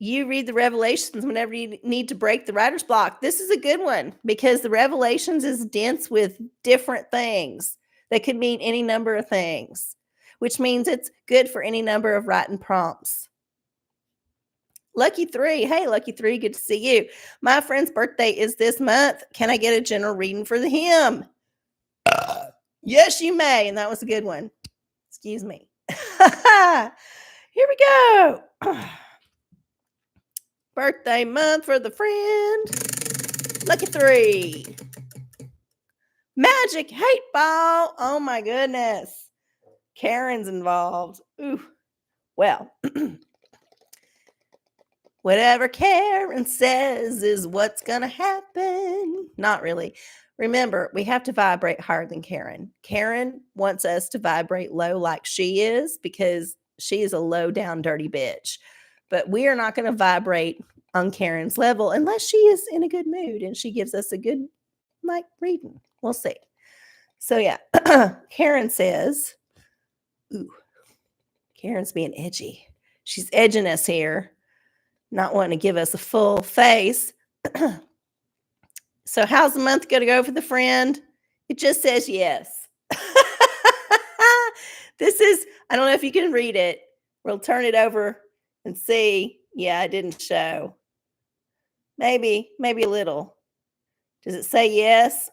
you read the Revelations whenever you need to break the writer's block. This is a good one because the Revelations is dense with different things that could mean any number of things, which means it's good for any number of writing prompts. Lucky 3. Hey, Lucky 3, good to see you. My friend's birthday is this month. Can I get a general reading for him? Yes, you may. And that was a good one. Excuse me. Here we go. Birthday month for the friend. Lucky 3. Magic 8 ball. Oh my goodness. Karen's involved. Ooh. Well, whatever Karen says is what's going to happen. Not really. Remember, we have to vibrate higher than Karen. Karen wants us to vibrate low like she is because she is a low down dirty bitch. But we are not going to vibrate on Karen's level unless she is in a good mood and she gives us a good reading. We'll see. So yeah, Karen says, ooh, Karen's being edgy. She's edging us here, not wanting to give us a full face. So how's the month going to go for the friend? It just says yes. This is, I don't know if you can read it. We'll turn it over and see. Yeah, it didn't show. Maybe a little. Does it say yes?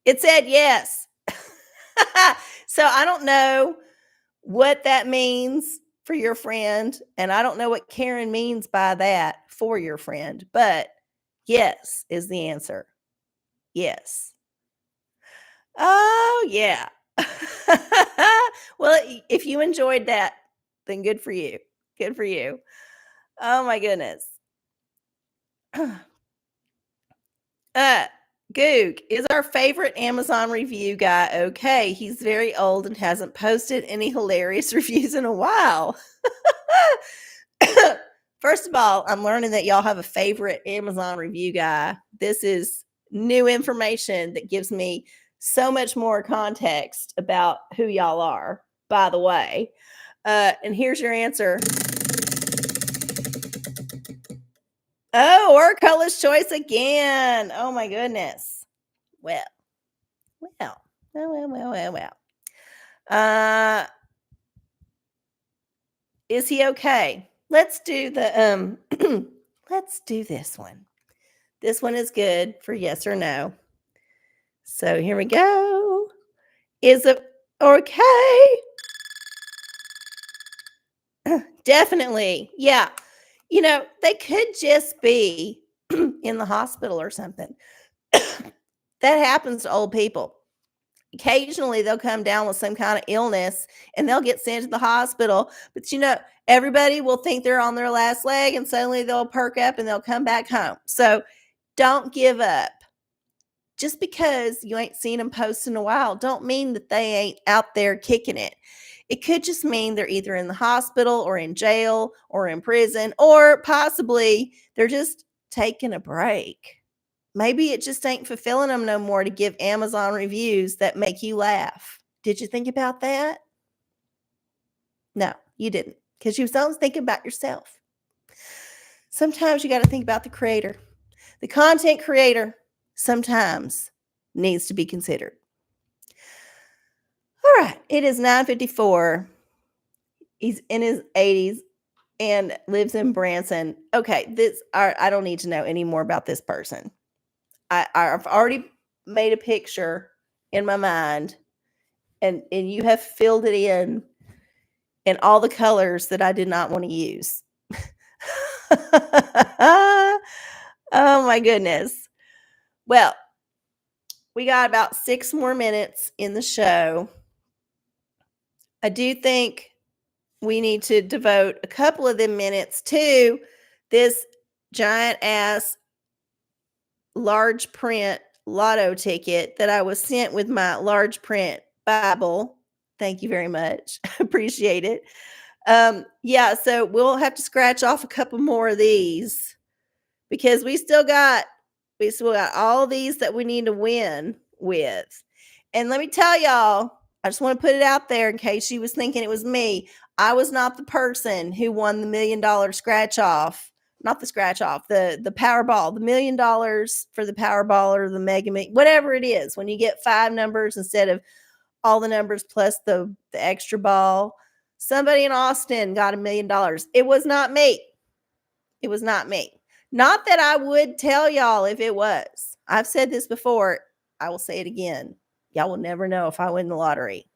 It said yes. So I don't know what that means for your friend. And I don't know what Karen means by that for your friend. But yes is the answer. Yes. Oh, yeah. Well, if you enjoyed that, then good for you. Good for you. Oh, my goodness. Goog is our favorite Amazon review guy. Okay, he's very old and hasn't posted any hilarious reviews in a while. First of all, I'm learning that y'all have a favorite Amazon review guy. This is new information that gives me so much more context about who y'all are, by the way. And here's your answer. Oh, OraCola's choice again. Oh my goodness. Well. Is he okay? Let's do the let's do this one. This one is good for yes or no. So here we go. Is it okay? Definitely. Yeah. You know, they could just be in the hospital or something. That happens to old people. Occasionally they'll come down with some kind of illness and they'll get sent to the hospital. But you know, everybody will think they're on their last leg and suddenly they'll perk up and they'll come back home. So don't give up. Just because you ain't seen them post in a while, don't mean that they ain't out there kicking it. It could just mean they're either in the hospital or in jail or in prison, or possibly they're just taking a break. Maybe it just ain't fulfilling them no more to give Amazon reviews that make you laugh. Did you think about that? No, you didn't, because you was always thinking about yourself. Sometimes you got to think about the creator. The content creator sometimes needs to be considered. All right, it is 9:54. He's in his 80s and lives in Branson. Okay, I don't need to know any more about this person. I've already made a picture in my mind, and you have filled it in all the colors that I did not want to use. Oh my goodness. Well, we got about 6 more minutes in the show. I do think we need to devote a couple of them minutes to this giant ass large print lotto ticket that I was sent with my large print Bible. Thank you very much. Appreciate it. Yeah, so we'll have to scratch off a couple more of these because we still got all these that we need to win with. And let me tell y'all, I just want to put it out there in case you was thinking it was me. I was not the person who won the $1 million scratch off not the scratch off, the Powerball, the $1 million for the Powerball or the Mega Million, whatever it is. When you get 5 numbers instead of all the numbers plus the extra ball. Somebody in Austin got $1 million. It was not me. It was not me. Not that I would tell y'all if it was. I've said this before. I will say it again. Y'all will never know if I win the lottery.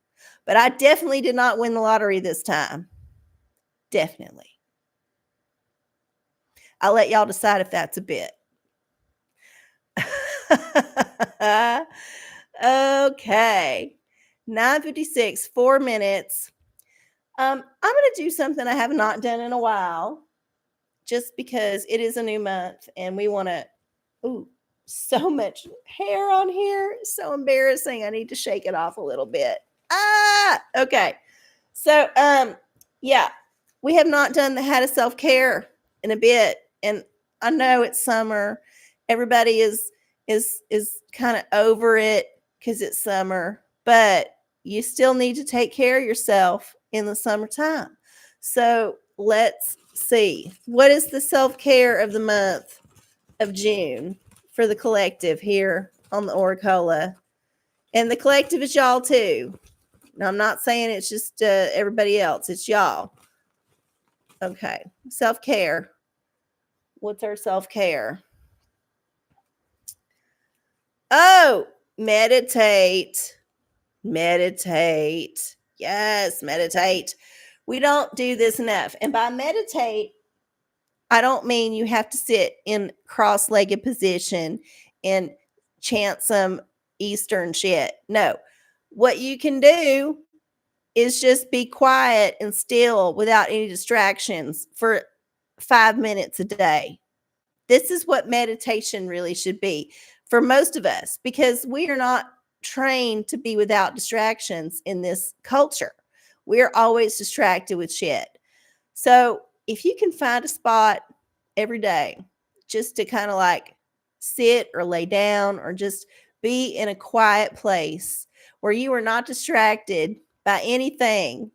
But I definitely did not win the lottery this time. Definitely. I'll let y'all decide if that's a bit. Okay. 9:56, 4 minutes. I'm going to do something I have not done in a while, just because it is a new month and we want to. Ooh, so much hair on here. So embarrassing. I need to shake it off a little bit. Okay. So, yeah, we have not done the how to self-care in a bit. And I know it's summer. Everybody is kind of over it because it's summer, but you still need to take care of yourself in the summertime. So let's see. What is the self-care of the month of June for the collective here on the OraCola? And the collective is y'all too. Now, I'm not saying it's just everybody else. It's y'all. Okay. Self-care. What's our self-care? Oh, meditate. Meditate. Yes, meditate. We don't do this enough. And by meditate, I don't mean you have to sit in cross-legged position and chant some Eastern shit. No. What you can do is just be quiet and still without any distractions for 5 minutes a day. This is what meditation really should be for most of us, because we are not trained to be without distractions in this culture. We're always distracted with shit. So if you can find a spot every day just to kind of like sit or lay down or just be in a quiet place where you are not distracted by anything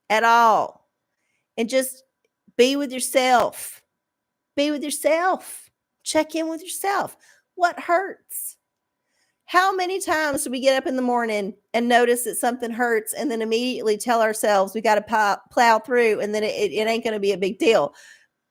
at all, and just be with yourself. Be with yourself. Check in with yourself. What hurts? How many times do we get up in the morning and notice that something hurts and then immediately tell ourselves we got to plow through and then it ain't going to be a big deal?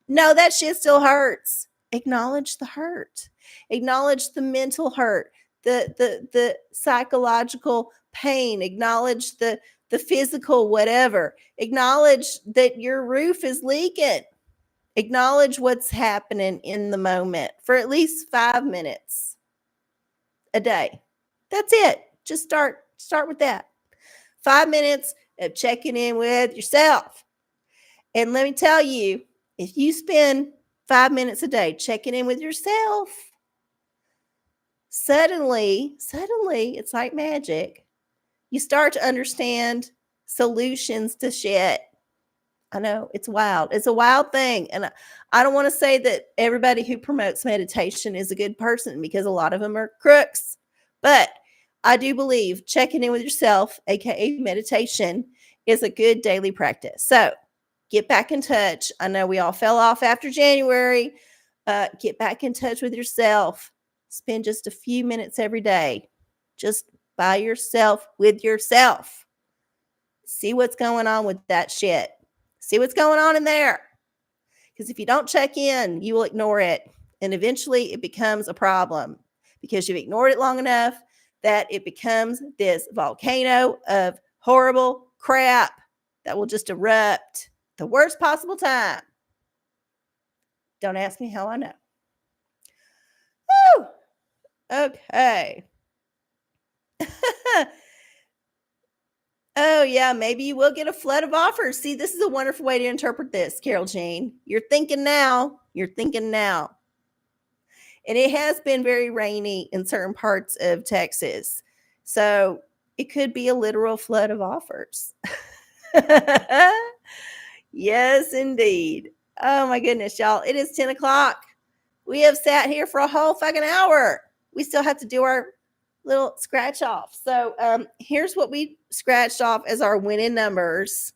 No, that shit still hurts. Acknowledge the hurt. Acknowledge the mental hurt, the psychological pain. Acknowledge the physical whatever. Acknowledge that your roof is leaking. Acknowledge what's happening in the moment for at least 5 minutes a day. That's it. Just start with that. 5 minutes of checking in with yourself. And let me tell you, if you spend 5 minutes a day checking in with yourself, suddenly, it's like magic. You start to understand solutions to shit. I know, it's wild. It's a wild thing. And I don't want to say that everybody who promotes meditation is a good person, because a lot of them are crooks. But I do believe checking in with yourself, aka meditation, is a good daily practice. So get back in touch. I know we all fell off after January. Get back in touch with yourself. Spend just a few minutes every day just by yourself, with yourself. See what's going on with that shit. See what's going on in there. Because if you don't check in, you will ignore it. And eventually it becomes a problem, because you've ignored it long enough that it becomes this volcano of horrible crap that will just erupt the worst possible time. Don't ask me how I know. Woo! Okay. Oh, yeah, maybe you will get a flood of offers. See, this is a wonderful way to interpret this, Carol Jean. You're thinking now. You're thinking now. And it has been very rainy in certain parts of Texas. So it could be a literal flood of offers. Yes, indeed. Oh, my goodness, y'all. It is 10 o'clock. We have sat here for a whole fucking hour. We still have to do our little scratch off. So here's what we scratched off as our winning numbers.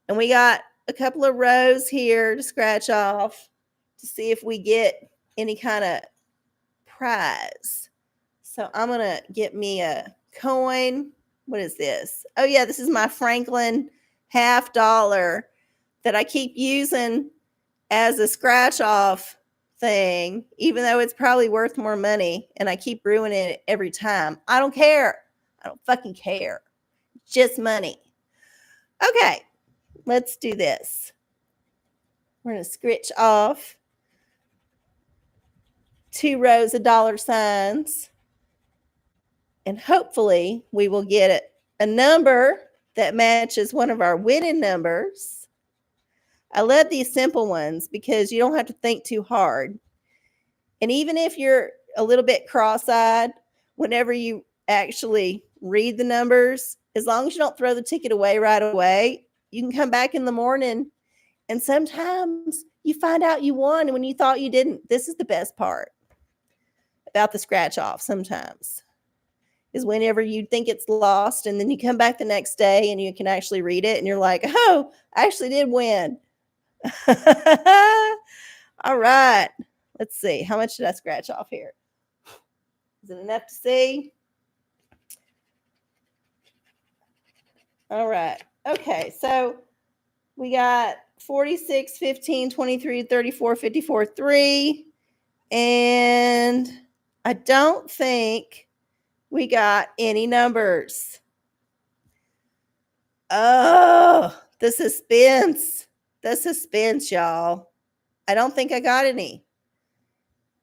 And we got a couple of rows here to scratch off. to see if we get any kind of prize. So I'm going to get me a coin. What is this? Oh, yeah, this is my Franklin $50 that I keep using as a scratch off thing, even though it's probably worth more money and I keep ruining it every time. I don't care. I don't fucking care. Just money. Okay, let's do this. We're going to scritch off 2 rows of dollar signs, and hopefully we will get a number that matches one of our winning numbers. I love these simple ones because you don't have to think too hard. And even if you're a little bit cross-eyed, whenever you actually read the numbers, as long as you don't throw the ticket away right away, you can come back in the morning and sometimes you find out you won when you thought you didn't. This is the best part about the scratch off sometimes, is whenever you think it's lost and then you come back the next day and you can actually read it and you're like, oh, I actually did win. All right. Let's see. How much did I scratch off here? Is it enough to see? All right. Okay. So we got 46, 15, 23, 34, 54, 3. And I don't think we got any numbers. Oh, the suspense. The suspense, y'all. I don't think I got any.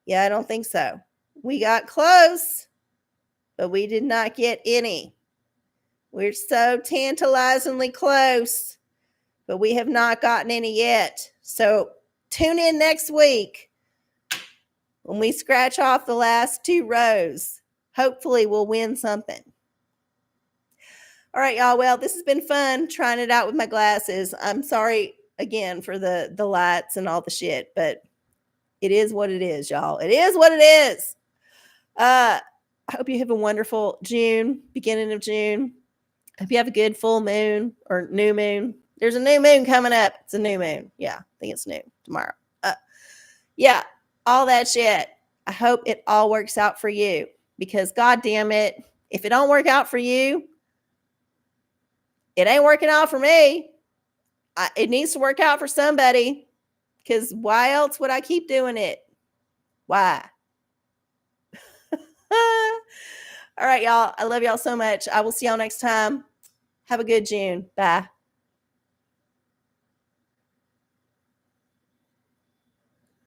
Yeah, I don't think so. We got close, but we did not get any. We're so tantalizingly close, but we have not gotten any yet. So tune in next week when we scratch off the last 2 rows. Hopefully we'll win something. All right, y'all. Well, this has been fun trying it out with my glasses. I'm sorry again for the lights and all the shit, but it is what it is, y'all. It is what it is. I hope you have a wonderful June, beginning of June. I hope you have a good full moon or new moon. There's a new moon coming up. It's a new moon. Yeah, I think it's new tomorrow. Yeah, all that shit. I hope it all works out for you because, God damn it, if it don't work out for you, it ain't working out for me. It needs to work out for somebody because why else would I keep doing it? Why? All right, y'all. I love y'all so much. I will see y'all next time. Have a good June. Bye.